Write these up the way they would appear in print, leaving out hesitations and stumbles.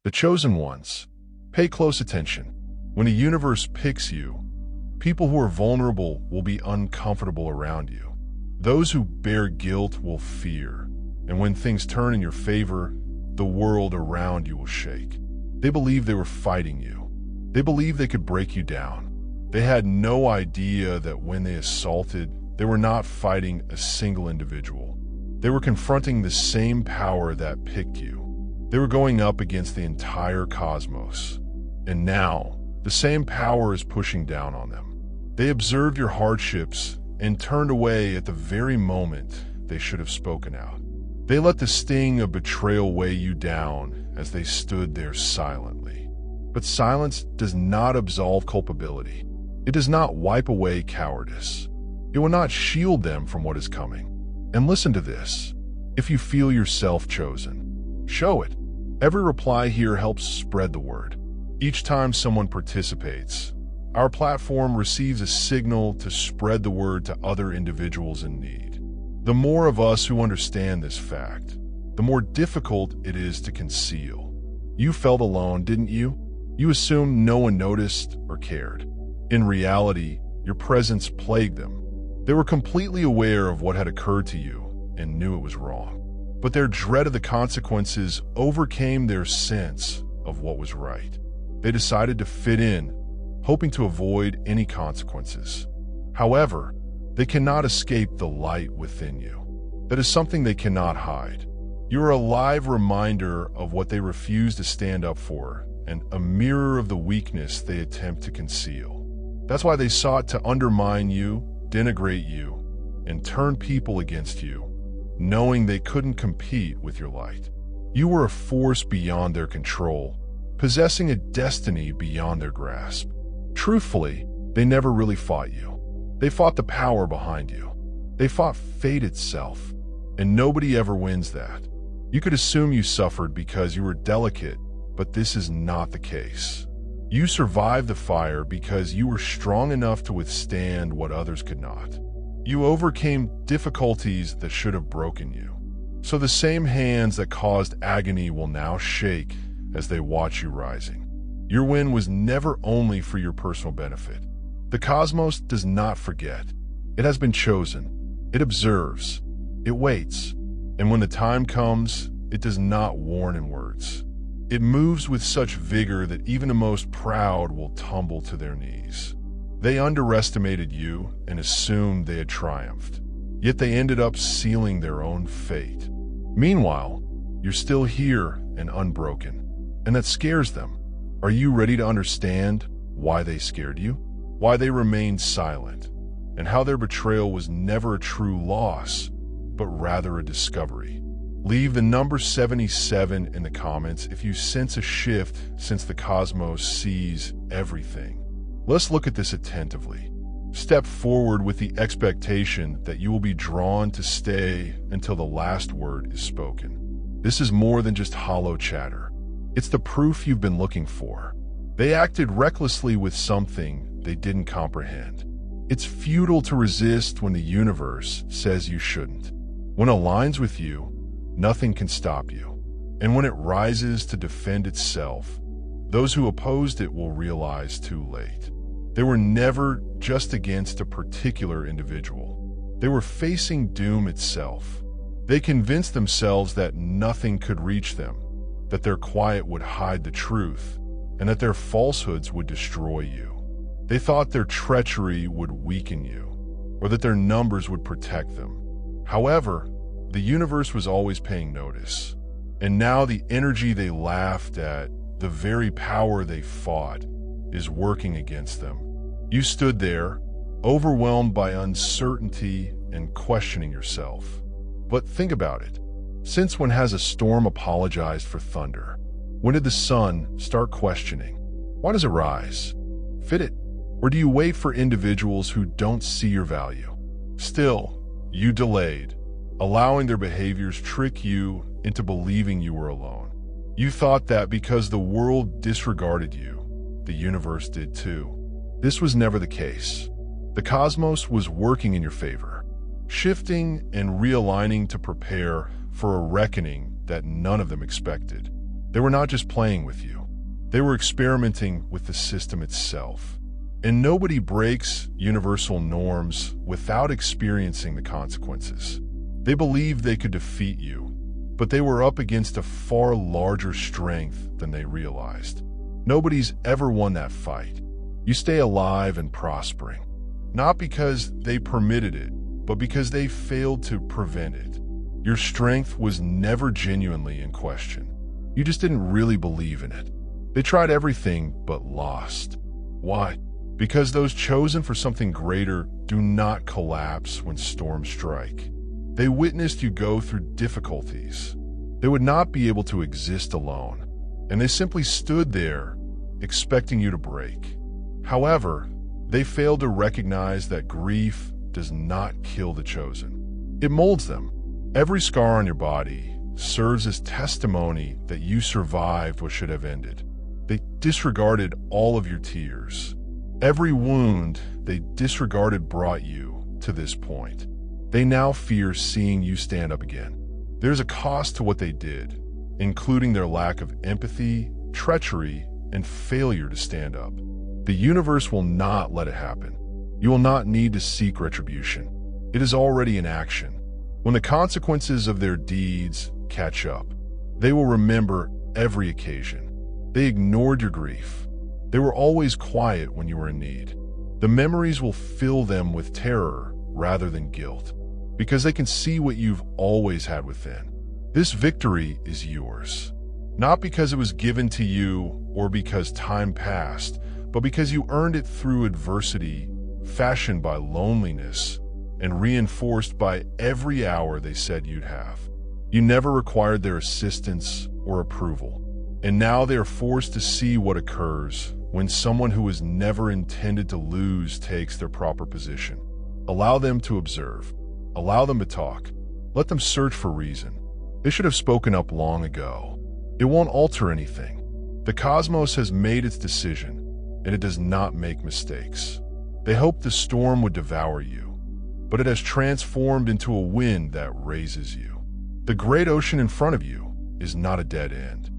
The chosen ones. Pay close attention. When a universe picks you, people who are vulnerable will be uncomfortable around you. Those who bear guilt will fear. And when things turn in your favor, the world around you will shake. They believe they were fighting you. They believe they could break you down. They had no idea that when they assaulted, they were not fighting a single individual. They were confronting the same power that picked you. They were going up against the entire cosmos. And now, the same power is pushing down on them. They observed your hardships and turned away at the very moment they should have spoken out. They let the sting of betrayal weigh you down as they stood there silently. But silence does not absolve culpability. It does not wipe away cowardice. It will not shield them from what is coming. And listen to this. If you feel yourself chosen, show it. Every reply here helps spread the word. Each time someone participates, our platform receives a signal to spread the word to other individuals in need. The more of us who understand this fact, the more difficult it is to conceal. You felt alone, didn't you? You assumed no one noticed or cared. In reality, your presence plagued them. They were completely aware of what had occurred to you and knew it was wrong. But their dread of the consequences overcame their sense of what was right. They decided to fit in, hoping to avoid any consequences. However, they cannot escape the light within you. That is something they cannot hide. You are a live reminder of what they refuse to stand up for and a mirror of the weakness they attempt to conceal. That's why they sought to undermine you, denigrate you, and turn people against you, knowing they couldn't compete with your light. You were a force beyond their control, possessing a destiny beyond their grasp. Truthfully, they never really fought you. They fought the power behind you. They fought fate itself, and nobody ever wins that. You could assume you suffered because you were delicate, but this is not the case. You survived the fire because you were strong enough to withstand what others could not. You overcame difficulties that should have broken you. So the same hands that caused agony will now shake as they watch you rising. Your win was never only for your personal benefit. The cosmos does not forget. It has been chosen. It observes. It waits. And when the time comes, it does not warn in words. It moves with such vigor that even the most proud will tumble to their knees. They underestimated you and assumed they had triumphed, yet they ended up sealing their own fate. Meanwhile, you're still here and unbroken, and that scares them. Are you ready to understand why they scared you? Why they remained silent, and how their betrayal was never a true loss, but rather a discovery? Leave the number 77 in the comments if you sense a shift since the cosmos sees everything. Let's look at this attentively. Step forward with the expectation that you will be drawn to stay until the last word is spoken. This is more than just hollow chatter. It's the proof you've been looking for. They acted recklessly with something they didn't comprehend. It's futile to resist when the universe says you shouldn't. When it aligns with you, nothing can stop you. And when it rises to defend itself, those who opposed it will realize too late. They were never just against a particular individual. They were facing doom itself. They convinced themselves that nothing could reach them, that their quiet would hide the truth, and that their falsehoods would destroy you. They thought their treachery would weaken you, or that their numbers would protect them. However, the universe was always paying notice, and now the energy they laughed at, the very power they fought, is working against them. You stood there, overwhelmed by uncertainty and questioning yourself. But think about it. Since when has a storm apologized for thunder? When did the sun start questioning? Why does it rise? Fit it? Or do you wait for individuals who don't see your value? Still, you delayed, allowing their behaviors trick you into believing you were alone. You thought that because the world disregarded you, the universe did too. This was never the case. The cosmos was working in your favor, shifting and realigning to prepare for a reckoning that none of them expected. They were not just playing with you. They were experimenting with the system itself. And nobody breaks universal norms without experiencing the consequences. They believed they could defeat you, but they were up against a far larger strength than they realized. Nobody's ever won that fight. You stay alive and prospering, not because they permitted it, but because they failed to prevent it. Your strength was never genuinely in question. You just didn't really believe in it. They tried everything but lost. Why? Because those chosen for something greater do not collapse when storms strike. They witnessed you go through difficulties. They would not be able to exist alone, and they simply stood there, expecting you to break. However, they failed to recognize that grief does not kill the chosen. It molds them. Every scar on your body serves as testimony that you survived what should have ended. They disregarded all of your tears. Every wound they disregarded brought you to this point. They now fear seeing you stand up again. There's a cost to what they did, including their lack of empathy, treachery, and failure to stand up. The universe will not let it happen. You will not need to seek retribution. It is already in action. When the consequences of their deeds catch up, they will remember every occasion. They ignored your grief. They were always quiet when you were in need. The memories will fill them with terror rather than guilt, because they can see what you've always had within. This victory is yours, not because it was given to you or because time passed, but because you earned it through adversity, fashioned by loneliness, and reinforced by every hour they said you'd have. You never required their assistance or approval, and now they are forced to see what occurs when someone who was never intended to lose takes their proper position. Allow them to observe. Allow them to talk. Let them search for reason. They should have spoken up long ago. It won't alter anything. The cosmos has made its decision, and it does not make mistakes. They hoped the storm would devour you, but it has transformed into a wind that raises you. The great ocean in front of you is not a dead end.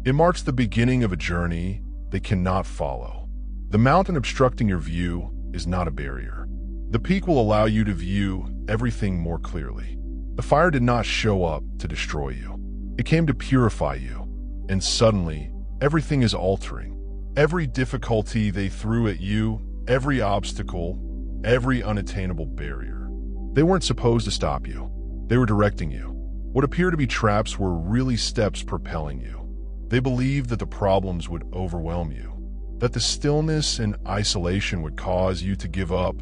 It marks the beginning of a journey they cannot follow. The mountain obstructing your view is not a barrier. The peak will allow you to view everything more clearly. The fire did not show up to destroy you. It came to purify you. And suddenly, everything is altering. Every difficulty they threw at you, every obstacle, every unattainable barrier. They weren't supposed to stop you. They were directing you. What appeared to be traps were really steps propelling you. They believed that the problems would overwhelm you, that the stillness and isolation would cause you to give up,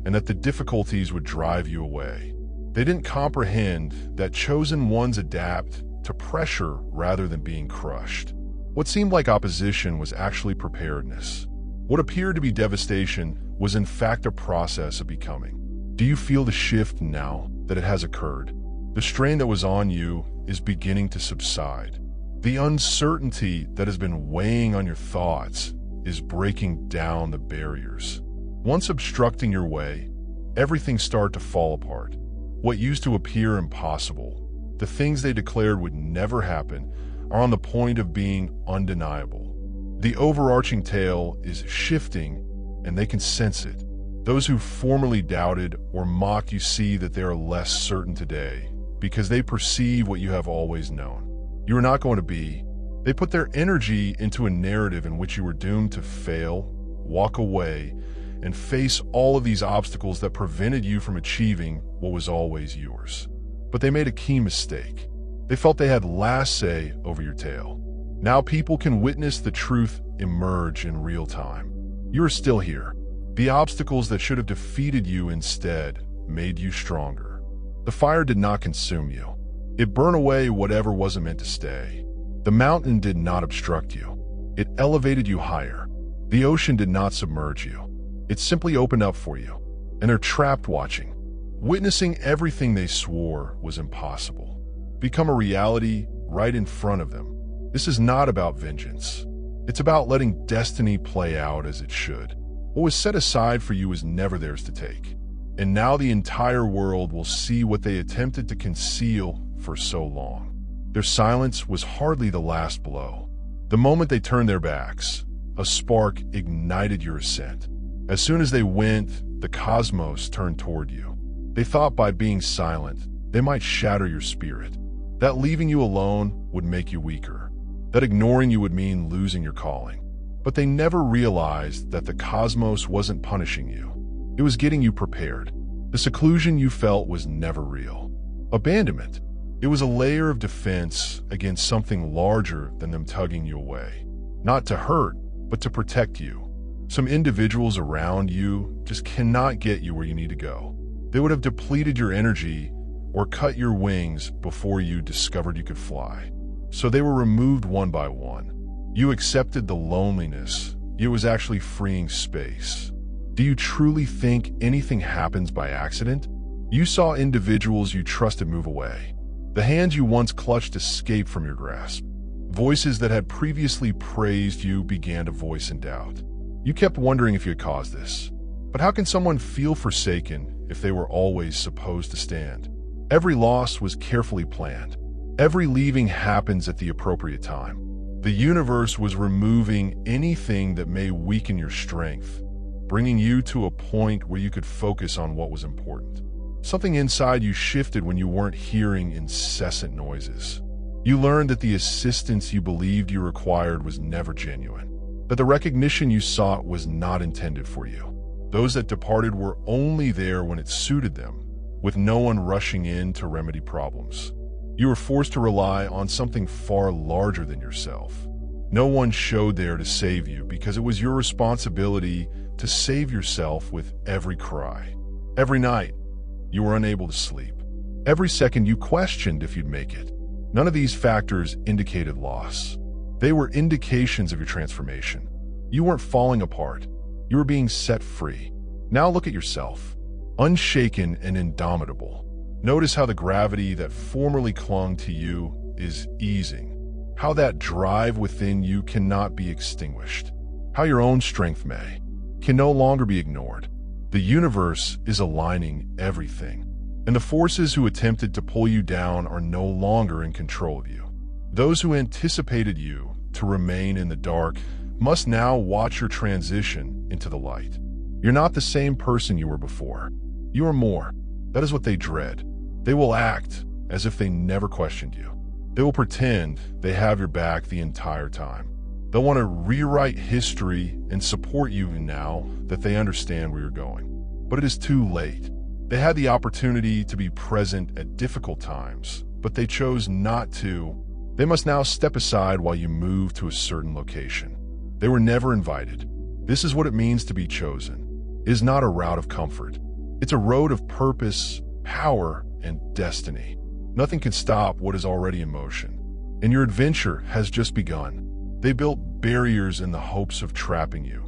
and that the difficulties would drive you away. They didn't comprehend that chosen ones adapt to pressure rather than being crushed. What seemed like opposition was actually preparedness. What appeared to be devastation was in fact a process of becoming. Do you feel the shift now that it has occurred? The strain that was on you is beginning to subside. The uncertainty that has been weighing on your thoughts is breaking down the barriers. Once obstructing your way, everything started to fall apart. What used to appear impossible, the things they declared would never happen, are on the point of being undeniable. The overarching tale is shifting, and they can sense it. Those who formerly doubted or mocked you see that they are less certain today because they perceive what you have always known. You are not going to be. They put their energy into a narrative in which you were doomed to fail, walk away, and face all of these obstacles that prevented you from achieving what was always yours. But they made a key mistake. They felt they had last say over your tale. Now people can witness the truth emerge in real time. You are still here. The obstacles that should have defeated you instead made you stronger. The fire did not consume you. It burned away whatever wasn't meant to stay. The mountain did not obstruct you. It elevated you higher. The ocean did not submerge you. It simply opened up for you. And they're trapped watching. Witnessing everything they swore was impossible become a reality right in front of them. This is not about vengeance. It's about letting destiny play out as it should. What was set aside for you is never theirs to take. And now the entire world will see what they attempted to conceal for so long. Their silence was hardly the last blow. The moment they turned their backs, a spark ignited your ascent. As soon as they went, the cosmos turned toward you. They thought by being silent, they might shatter your spirit. That leaving you alone would make you weaker. That ignoring you would mean losing your calling. But they never realized that the cosmos wasn't punishing you. It was getting you prepared. The seclusion you felt was never real. Abandonment. It was a layer of defense against something larger than them tugging you away. Not to hurt, but to protect you. Some individuals around you just cannot get you where you need to go. They would have depleted your energy or cut your wings before you discovered you could fly. So they were removed one by one. You accepted the loneliness. It was actually freeing space. Do you truly think anything happens by accident? You saw individuals you trusted move away. The hands you once clutched escaped from your grasp. Voices that had previously praised you began to voice in doubt. You kept wondering if you had caused this. But how can someone feel forsaken if they were always supposed to stand? Every loss was carefully planned. Every leaving happens at the appropriate time. The universe was removing anything that may weaken your strength, bringing you to a point where you could focus on what was important. Something inside you shifted when you weren't hearing incessant noises. You learned that the assistance you believed you required was never genuine, that the recognition you sought was not intended for you. Those that departed were only there when it suited them, with no one rushing in to remedy problems. You were forced to rely on something far larger than yourself. No one showed there to save you because it was your responsibility to save yourself with every cry. Every night, you were unable to sleep. Every second, you questioned if you'd make it. None of these factors indicated loss. They were indications of your transformation. You weren't falling apart. You were being set free. Now look at yourself, unshaken and indomitable. Notice how the gravity that formerly clung to you is easing. How that drive within you cannot be extinguished. How your own strength can no longer be ignored. The universe is aligning everything, and the forces who attempted to pull you down are no longer in control of you. Those who anticipated you to remain in the dark must now watch your transition into the light. You're not the same person you were before. You are more. That is what they dread. They will act as if they never questioned you. They will pretend they have your back the entire time. They'll want to rewrite history and support you now that they understand where you're going. But it is too late. They had the opportunity to be present at difficult times, but they chose not to. They must now step aside while you move to a certain location. They were never invited. This is what it means to be chosen. It is not a route of comfort. It's a road of purpose, power, and destiny. Nothing can stop what is already in motion. And your adventure has just begun. They built barriers in the hopes of trapping you,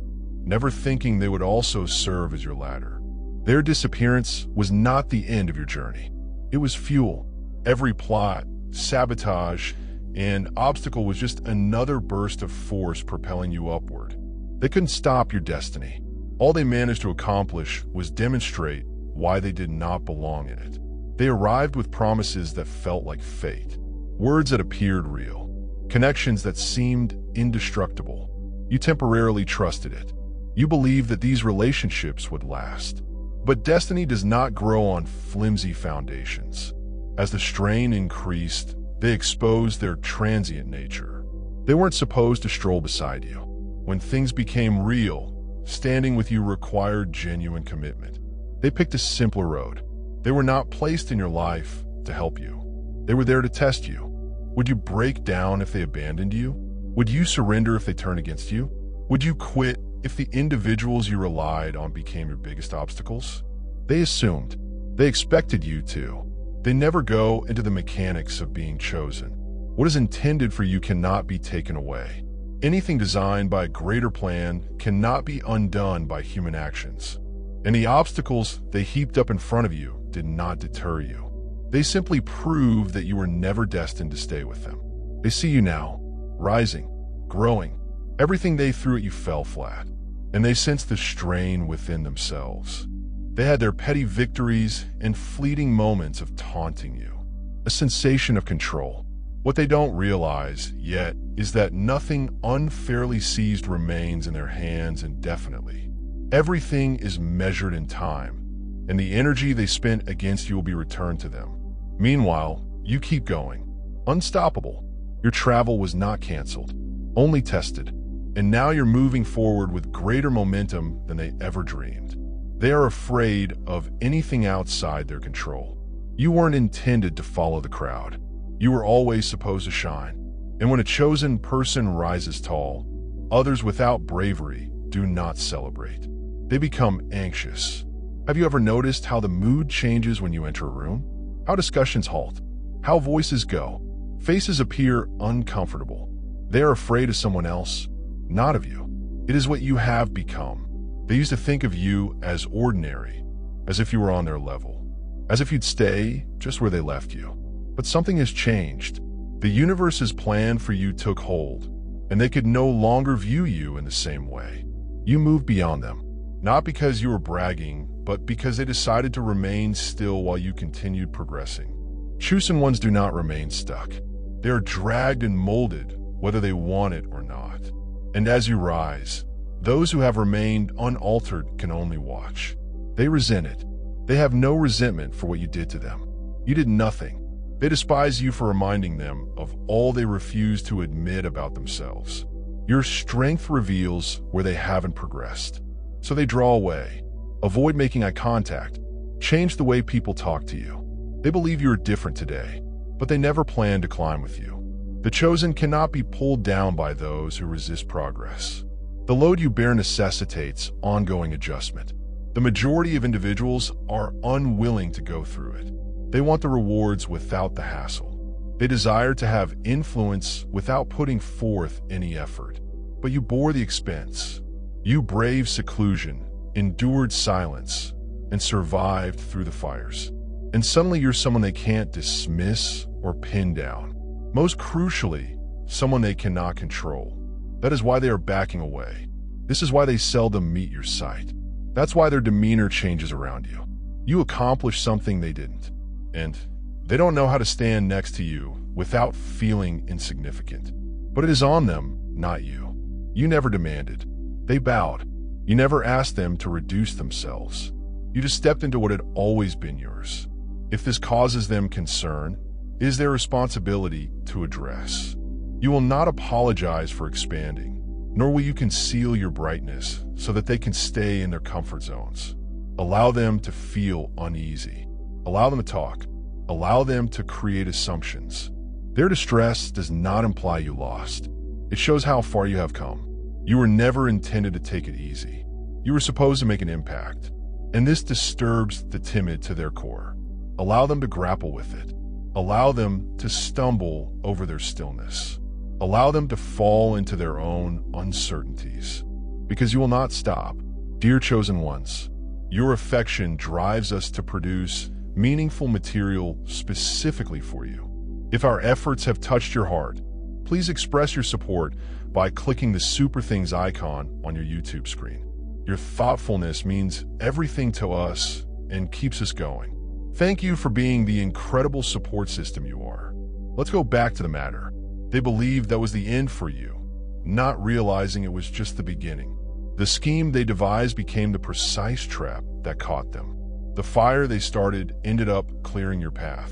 never thinking they would also serve as your ladder. Their disappearance was not the end of your journey. It was fuel. Every plot, sabotage, and obstacle was just another burst of force propelling you upward. They couldn't stop your destiny. All they managed to accomplish was demonstrate why they did not belong in it. They arrived with promises that felt like fate, words that appeared real, connections that seemed indestructible. You temporarily trusted it. You believed that these relationships would last. But destiny does not grow on flimsy foundations. As the strain increased, they exposed their transient nature. They weren't supposed to stroll beside you. When things became real, standing with you required genuine commitment. They picked a simpler road. They were not placed in your life to help you. They were there to test you. Would you break down if they abandoned you? Would you surrender if they turned against you? Would you quit if the individuals you relied on became your biggest obstacles? They assumed. They expected you to. They never go into the mechanics of being chosen. What is intended for you cannot be taken away. Anything designed by a greater plan cannot be undone by human actions. And the obstacles they heaped up in front of you did not deter you. They simply proved that you were never destined to stay with them. They see you now, rising, growing. Everything they threw at you fell flat, and they sensed the strain within themselves. They had their petty victories and fleeting moments of taunting you, a sensation of control. What they don't realize yet is that nothing unfairly seized remains in their hands indefinitely. Everything is measured in time, and the energy they spent against you will be returned to them. Meanwhile, you keep going, unstoppable. Your travel was not canceled, only tested, and now you're moving forward with greater momentum than they ever dreamed. They are afraid of anything outside their control. You weren't intended to follow the crowd. You were always supposed to shine. And when a chosen person rises tall, others without bravery do not celebrate. They become anxious. Have you ever noticed how the mood changes when you enter a room? How discussions halt? How voices go? Faces appear uncomfortable. They are afraid of someone else, not of you. It is what you have become. They used to think of you as ordinary, as if you were on their level, as if you'd stay just where they left you. But something has changed. The universe's plan for you took hold, and they could no longer view you in the same way. You moved beyond them, not because you were bragging, but because they decided to remain still while you continued progressing. Chosen ones do not remain stuck. They are dragged and molded, whether they want it or not. And as you rise, those who have remained unaltered can only watch. They resent it. They have no resentment for what you did to them. You did nothing. They despise you for reminding them of all they refuse to admit about themselves. Your strength reveals where they haven't progressed. So they draw away. Avoid making eye contact. Change the way people talk to you. They believe you are different today, but they never plan to climb with you. The chosen cannot be pulled down by those who resist progress. The load you bear necessitates ongoing adjustment. The majority of individuals are unwilling to go through it. They want the rewards without the hassle. They desire to have influence without putting forth any effort. But you bore the expense. You braved seclusion, endured silence, and survived through the fires. And suddenly you're someone they can't dismiss or pin down. Most crucially, someone they cannot control. That is why they are backing away. This is why they seldom meet your sight. That's why their demeanor changes around you. You accomplished something they didn't. And they don't know how to stand next to you without feeling insignificant. But it is on them, not you. You never demanded. They bowed. You never asked them to reduce themselves. You just stepped into what had always been yours. If this causes them concern, it is their responsibility to address. You will not apologize for expanding, nor will you conceal your brightness so that they can stay in their comfort zones. Allow them to feel uneasy. Allow them to talk. Allow them to create assumptions. Their distress does not imply you lost. It shows how far you have come. You were never intended to take it easy. You were supposed to make an impact. And this disturbs the timid to their core. Allow them to grapple with it. Allow them to stumble over their stillness. Allow them to fall into their own uncertainties. Because you will not stop. Dear chosen ones, your affection drives us to produce meaningful material specifically for you. If our efforts have touched your heart, please express your support by clicking the Super Things icon on your YouTube screen. Your thoughtfulness means everything to us and keeps us going. Thank you for being the incredible support system you are. Let's go back to the matter. They believed that was the end for you, not realizing it was just the beginning. The scheme they devised became the precise trap that caught them. The fire they started ended up clearing your path.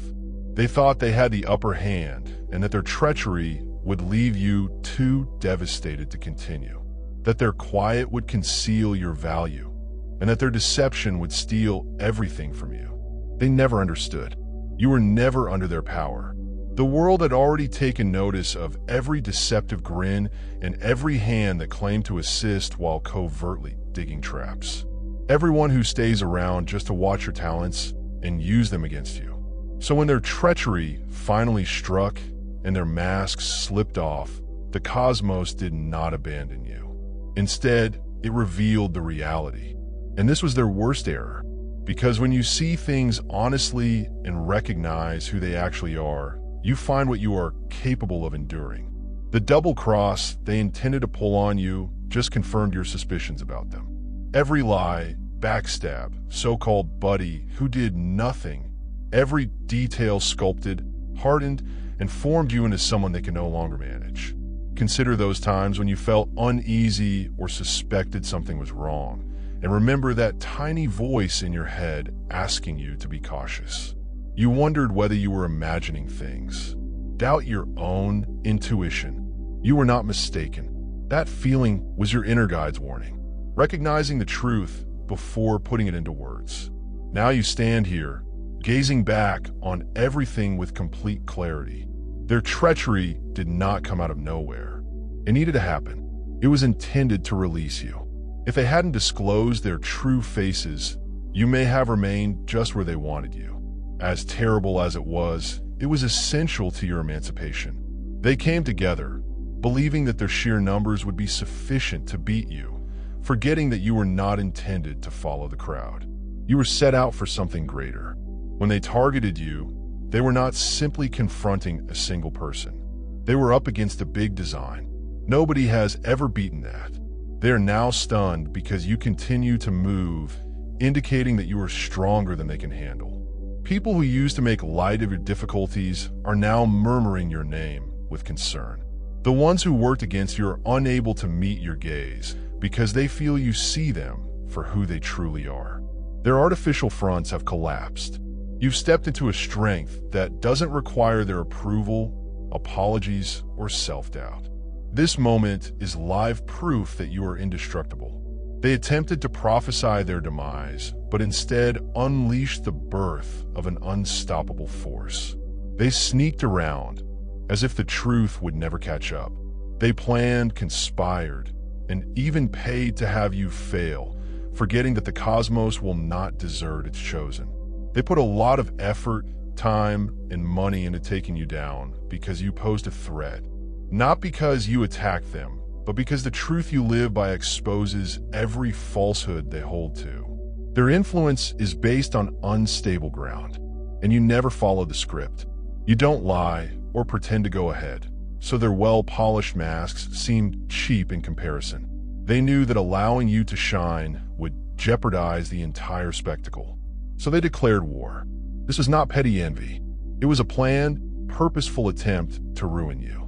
They thought they had the upper hand and that their treachery would leave you too devastated to continue, that their quiet would conceal your value, and that their deception would steal everything from you. They never understood. You were never under their power. The world had already taken notice of every deceptive grin and every hand that claimed to assist while covertly digging traps. Everyone who stays around just to watch your talents and use them against you. So when their treachery finally struck and their masks slipped off, the cosmos did not abandon you. Instead, it revealed the reality. And this was their worst error. Because when you see things honestly and recognize who they actually are, you find what you are capable of enduring. The double cross they intended to pull on you just confirmed your suspicions about them. Every lie, backstab, so-called buddy who did nothing, every detail sculpted, hardened, and formed you into someone they can no longer manage. Consider those times when you felt uneasy or suspected something was wrong, and remember that tiny voice in your head asking you to be cautious. You wondered whether you were imagining things. Doubt your own intuition. You were not mistaken. That feeling was your inner guide's warning, recognizing the truth before putting it into words. Now you stand here, gazing back on everything with complete clarity. Their treachery did not come out of nowhere. It needed to happen. It was intended to release you. If they hadn't disclosed their true faces, you may have remained just where they wanted you. As terrible as it was essential to your emancipation. They came together, believing that their sheer numbers would be sufficient to beat you, forgetting that you were not intended to follow the crowd. You were set out for something greater. When they targeted you, they were not simply confronting a single person. They were up against a big design. Nobody has ever beaten that. They are now stunned because you continue to move, indicating that you are stronger than they can handle. People who used to make light of your difficulties are now murmuring your name with concern. The ones who worked against you are unable to meet your gaze because they feel you see them for who they truly are. Their artificial fronts have collapsed. You've stepped into a strength that doesn't require their approval, apologies, or self-doubt. This moment is live proof that you are indestructible. They attempted to prophesy their demise, but instead unleashed the birth of an unstoppable force. They sneaked around, as if the truth would never catch up. They planned, conspired, and even paid to have you fail, forgetting that the cosmos will not desert its chosen. They put a lot of effort, time, and money into taking you down because you posed a threat. Not because you attacked them, but because the truth you live by exposes every falsehood they hold to. Their influence is based on unstable ground, and you never follow the script. You don't lie or pretend to go ahead, so their well-polished masks seemed cheap in comparison. They knew that allowing you to shine would jeopardize the entire spectacle, so they declared war. This was not petty envy. It was a planned, purposeful attempt to ruin you.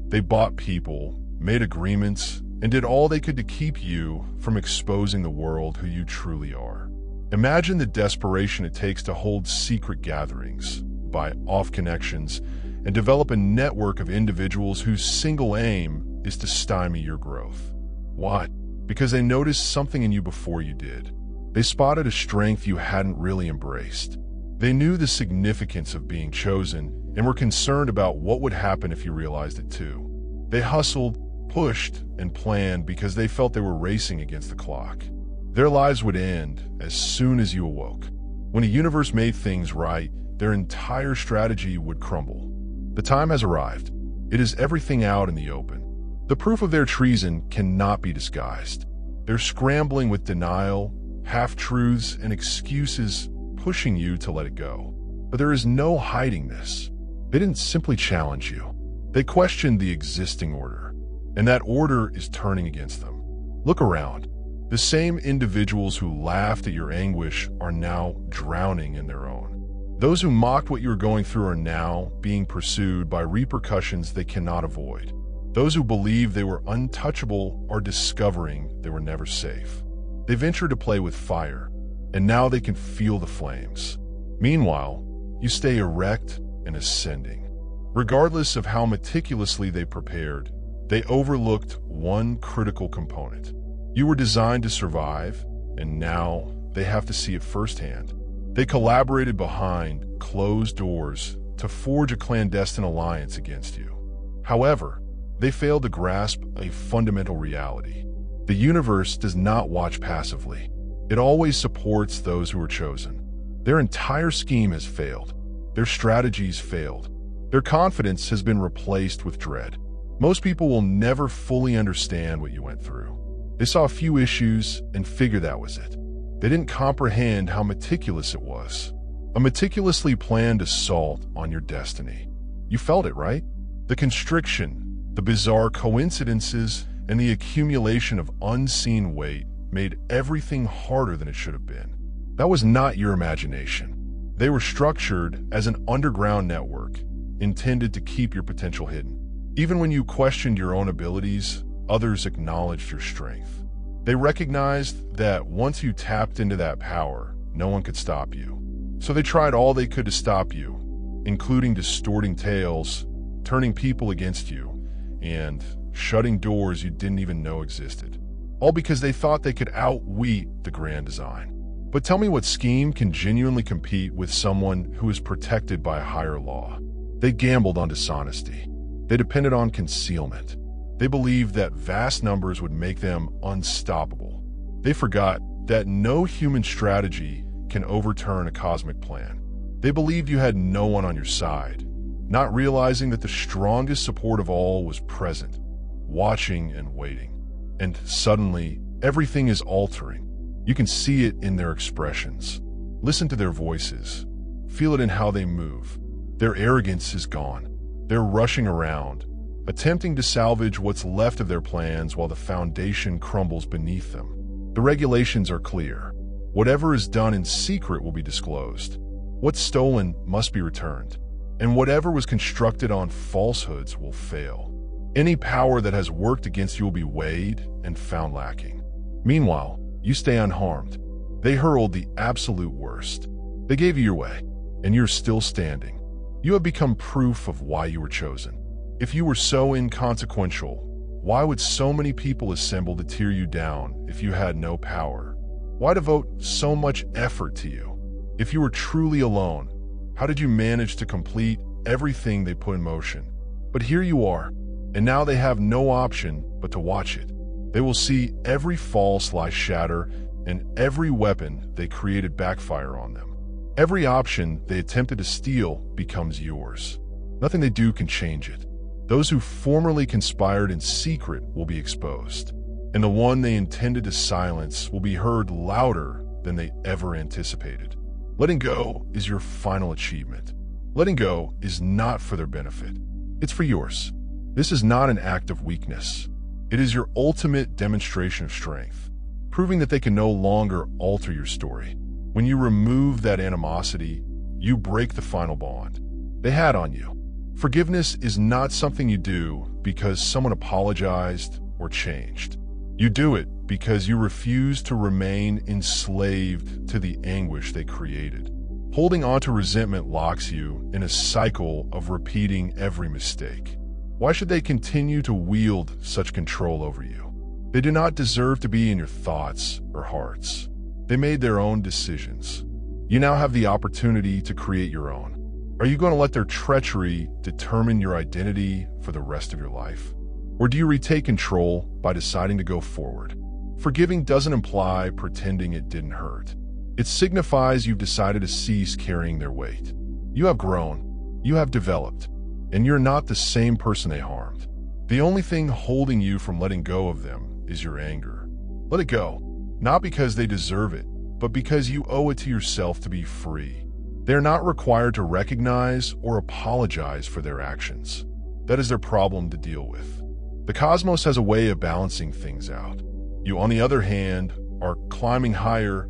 They bought people, made agreements, and did all they could to keep you from exposing the world who you truly are. Imagine the desperation it takes to hold secret gatherings, buy off connections, and develop a network of individuals whose single aim is to stymie your growth. Why? Because they noticed something in you before you did. They spotted a strength you hadn't really embraced. They knew the significance of being chosen and were concerned about what would happen if you realized it too. They hustled, pushed, and planned because they felt they were racing against the clock. Their lives would end as soon as you awoke. When a universe made things right, their entire strategy would crumble. The time has arrived. It is everything out in the open. The proof of their treason cannot be disguised. They're scrambling with denial, half-truths, and excuses, pushing you to let it go. But there is no hiding this. They didn't simply challenge you. They questioned the existing order, and that order is turning against them. Look around. The same individuals who laughed at your anguish are now drowning in their own. Those who mocked what you were going through are now being pursued by repercussions they cannot avoid. Those who believed they were untouchable are discovering they were never safe. They ventured to play with fire, and now they can feel the flames. Meanwhile, you stay erect and ascending. Regardless of how meticulously they prepared, they overlooked one critical component. You were designed to survive, and now they have to see it firsthand. They collaborated behind closed doors to forge a clandestine alliance against you. However, they failed to grasp a fundamental reality. The universe does not watch passively. It always supports those who are chosen. Their entire scheme has failed. Their strategies failed. Their confidence has been replaced with dread. Most people will never fully understand what you went through. They saw a few issues and figured that was it. They didn't comprehend how meticulous it was. A meticulously planned assault on your destiny. You felt it, right? The constriction, the bizarre coincidences, and the accumulation of unseen weight made everything harder than it should have been. That was not your imagination. They were structured as an underground network, intended to keep your potential hidden. Even when you questioned your own abilities, others acknowledged your strength. They recognized that once you tapped into that power, no one could stop you. So they tried all they could to stop you, including distorting tales, turning people against you, and shutting doors you didn't even know existed. All because they thought they could outwit the grand design. But tell me what scheme can genuinely compete with someone who is protected by a higher law? They gambled on dishonesty. They depended on concealment. They believed that vast numbers would make them unstoppable. They forgot that no human strategy can overturn a cosmic plan. They believed you had no one on your side, not realizing that the strongest support of all was present, watching and waiting. And suddenly, everything is altering. You can see it in their expressions. Listen to their voices. Feel it in how they move. Their arrogance is gone. They're rushing around, attempting to salvage what's left of their plans while the foundation crumbles beneath them. The regulations are clear. Whatever is done in secret will be disclosed. What's stolen must be returned. And whatever was constructed on falsehoods will fail. Any power that has worked against you will be weighed and found lacking. Meanwhile, you stay unharmed. They hurled the absolute worst. They gave you your way, and you're still standing. You have become proof of why you were chosen. If you were so inconsequential, why would so many people assemble to tear you down if you had no power? Why devote so much effort to you? If you were truly alone, how did you manage to complete everything they put in motion? But here you are, and now they have no option but to watch it. They will see every false lie shatter and every weapon they created backfire on them. Every option they attempted to steal becomes yours. Nothing they do can change it. Those who formerly conspired in secret will be exposed, and the one they intended to silence will be heard louder than they ever anticipated. Letting go is your final achievement. Letting go is not for their benefit. It's for yours. This is not an act of weakness. It is your ultimate demonstration of strength, proving that they can no longer alter your story. When you remove that animosity, you break the final bond they had on you. Forgiveness is not something you do because someone apologized or changed. You do it because you refuse to remain enslaved to the anguish they created. Holding on to resentment locks you in a cycle of repeating every mistake. Why should they continue to wield such control over you? They do not deserve to be in your thoughts or hearts. They made their own decisions. You now have the opportunity to create your own. Are you going to let their treachery determine your identity for the rest of your life? Or do you retake control by deciding to go forward? Forgiving doesn't imply pretending it didn't hurt. It signifies you've decided to cease carrying their weight. You have grown, you have developed, and you're not the same person they harmed. The only thing holding you from letting go of them is your anger. Let it go, not because they deserve it, but because you owe it to yourself to be free. They're not required to recognize or apologize for their actions. That is their problem to deal with. The cosmos has a way of balancing things out. You, on the other hand, are climbing higher,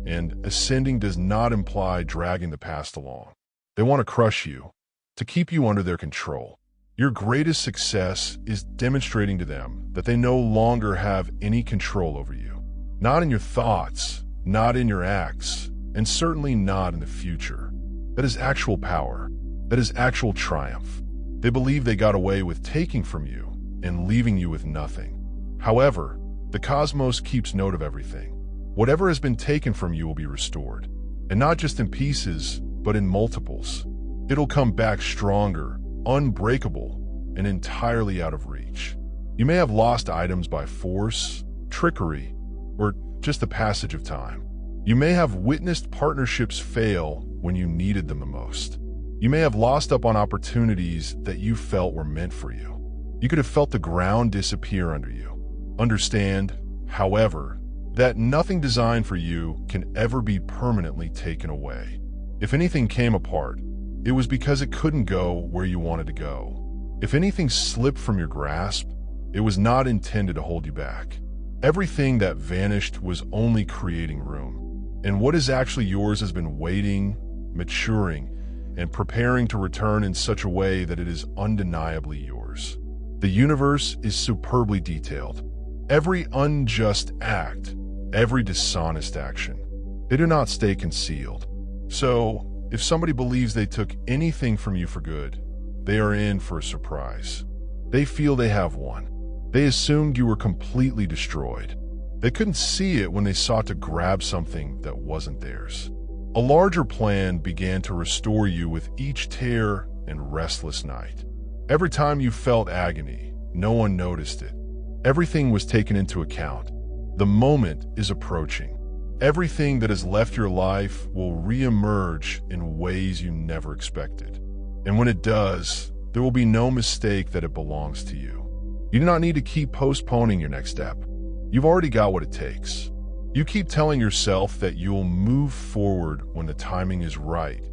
and ascending does not imply dragging the past along. They want to crush you, to keep you under their control. Your greatest success is demonstrating to them that they no longer have any control over you. Not in your thoughts, not in your acts, and certainly not in the future. That is actual power. That is actual triumph. They believe they got away with taking from you and leaving you with nothing. However, the cosmos keeps note of everything. Whatever has been taken from you will be restored, and not just in pieces, but in multiples. It'll come back stronger, unbreakable, and entirely out of reach. You may have lost items by force, trickery, or just the passage of time. You may have witnessed partnerships fail when you needed them the most. You may have lost up on opportunities that you felt were meant for you. You could have felt the ground disappear under you. Understand, however, that nothing designed for you can ever be permanently taken away. If anything came apart, it was because it couldn't go where you wanted to go. If anything slipped from your grasp, it was not intended to hold you back. Everything that vanished was only creating room. And what is actually yours has been waiting, maturing, and preparing to return in such a way that it is undeniably yours. The universe is superbly detailed. Every unjust act, every dishonest action, they do not stay concealed. So, if somebody believes they took anything from you for good, they are in for a surprise. They feel they have won. They assumed you were completely destroyed. They couldn't see it when they sought to grab something that wasn't theirs. A larger plan began to restore you with each tear and restless night. Every time you felt agony, no one noticed it. Everything was taken into account. The moment is approaching. Everything that has left your life will re-emerge in ways you never expected. And when it does, there will be no mistake that it belongs to you. You do not need to keep postponing your next step. You've already got what it takes. You keep telling yourself that you'll move forward when the timing is right,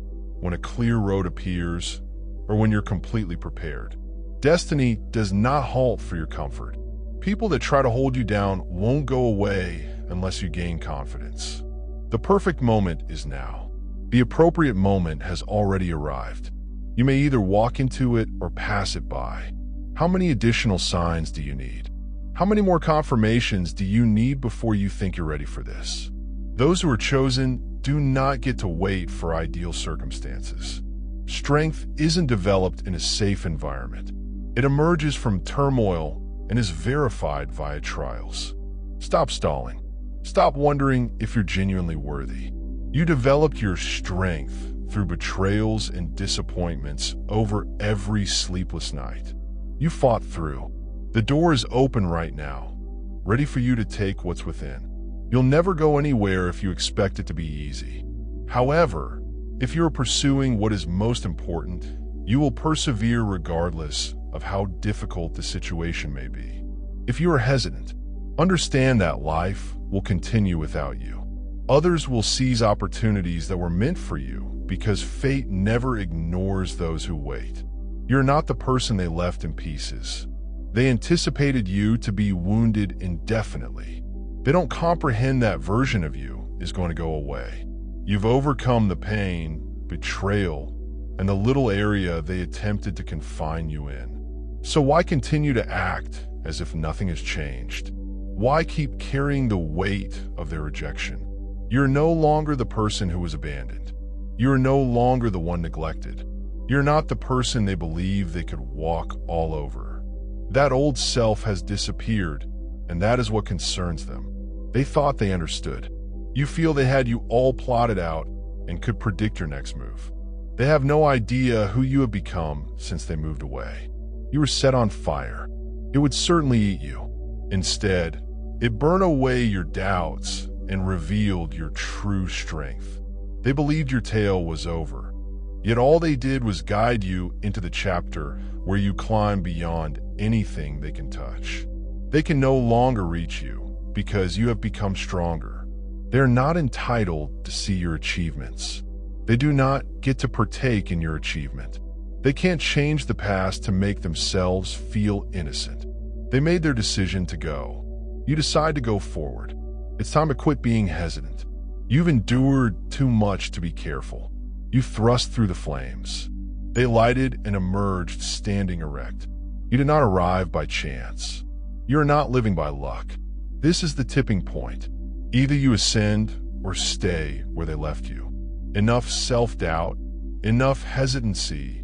when a clear road appears, or when you're completely prepared. Destiny does not halt for your comfort. People that try to hold you down won't go away unless you gain confidence. The perfect moment is now. The appropriate moment has already arrived. You may either walk into it or pass it by. How many additional signs do you need? How many more confirmations do you need before you think you're ready for this? Those who are chosen do not get to wait for ideal circumstances. Strength isn't developed in a safe environment. It emerges from turmoil and is verified via trials. Stop stalling. Stop wondering if you're genuinely worthy. You developed your strength through betrayals and disappointments over every sleepless night. You fought through. The door is open right now, ready for you to take what's within. You'll never go anywhere if you expect it to be easy. However, if you're pursuing what is most important, you will persevere regardless of how difficult the situation may be. If you are hesitant, understand that life will continue without you. Others will seize opportunities that were meant for you because fate never ignores those who wait. You're not the person they left in pieces. They anticipated you to be wounded indefinitely. They don't comprehend that version of you is going to go away. You've overcome the pain, betrayal, and the little area they attempted to confine you in. So why continue to act as if nothing has changed? Why keep carrying the weight of their rejection? You're no longer the person who was abandoned. You're no longer the one neglected. You're not the person they believe they could walk all over. That old self has disappeared, and that is what concerns them. They thought they understood. You feel they had you all plotted out and could predict your next move. They have no idea who you have become since they moved away. You were set on fire. It would certainly eat you. Instead, it burned away your doubts and revealed your true strength. They believed your tale was over. Yet all they did was guide you into the chapter where you climb beyond anything they can touch. They can no longer reach you because you have become stronger. They're not entitled to see your achievements. They do not get to partake in your achievement. They can't change the past to make themselves feel innocent. They made their decision to go. You decide to go forward. It's time to quit being hesitant. You've endured too much to be careful. You thrust through the flames. They lighted and emerged standing erect. You did not arrive by chance. You are not living by luck. This is the tipping point. Either you ascend or stay where they left you. Enough self-doubt, enough hesitancy,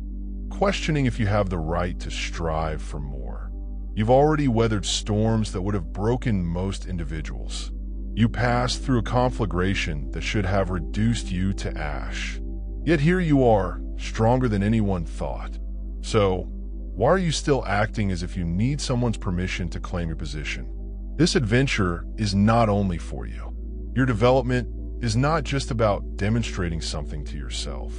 questioning if you have the right to strive for more. You've already weathered storms that would have broken most individuals. You passed through a conflagration that should have reduced you to ash. Yet here you are, stronger than anyone thought. So, why are you still acting as if you need someone's permission to claim your position? This adventure is not only for you. Your development is not just about demonstrating something to yourself.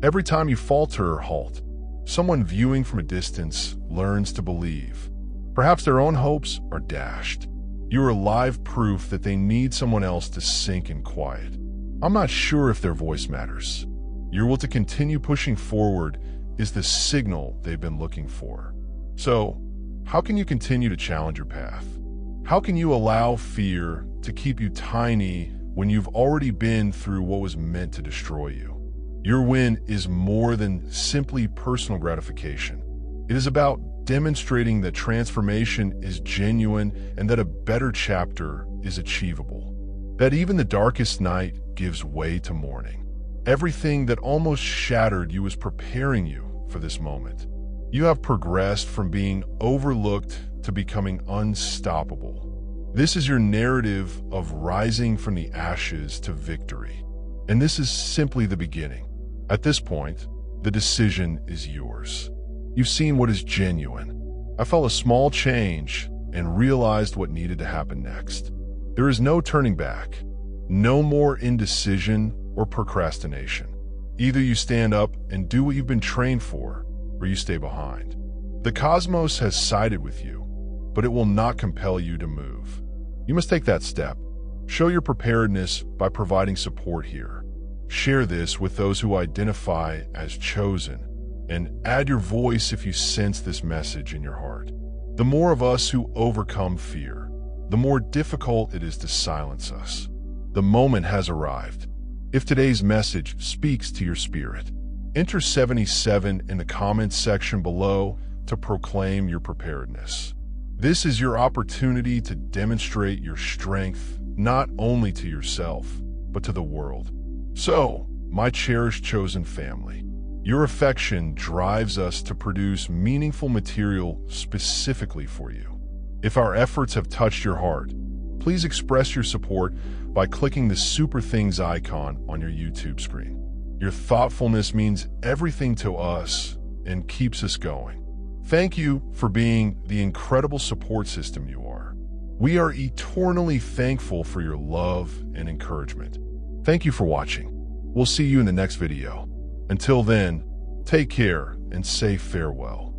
Every time you falter or halt, someone viewing from a distance learns to believe. Perhaps their own hopes are dashed. You are live proof that they need someone else to sink in quiet. I'm not sure if their voice matters. Your will to continue pushing forward is the signal they've been looking for. So, how can you continue to challenge your path? How can you allow fear to keep you tiny when you've already been through what was meant to destroy you? Your win is more than simply personal gratification. It is about demonstrating that transformation is genuine and that a better chapter is achievable. That even the darkest night gives way to morning. Everything that almost shattered you is preparing you for this moment. You have progressed from being overlooked to becoming unstoppable. This is your narrative of rising from the ashes to victory. And this is simply the beginning. At this point, the decision is yours. You've seen what is genuine. I felt a small change and realized what needed to happen next. There is no turning back, no more indecision or procrastination. Either you stand up and do what you've been trained for, or you stay behind. The cosmos has sided with you, but it will not compel you to move. You must take that step. Show your preparedness by providing support here. Share this with those who identify as chosen, and add your voice if you sense this message in your heart. The more of us who overcome fear, the more difficult it is to silence us. The moment has arrived. If today's message speaks to your spirit, enter 77 in the comments section below to proclaim your preparedness. This is your opportunity to demonstrate your strength not only to yourself, but to the world. So, my cherished chosen family, your affection drives us to produce meaningful material specifically for you. If our efforts have touched your heart, please express your support by clicking the Super Things icon on your YouTube screen. Your thoughtfulness means everything to us and keeps us going. Thank you for being the incredible support system you are. We are eternally thankful for your love and encouragement. Thank you for watching. We'll see you in the next video. Until then, take care and say farewell.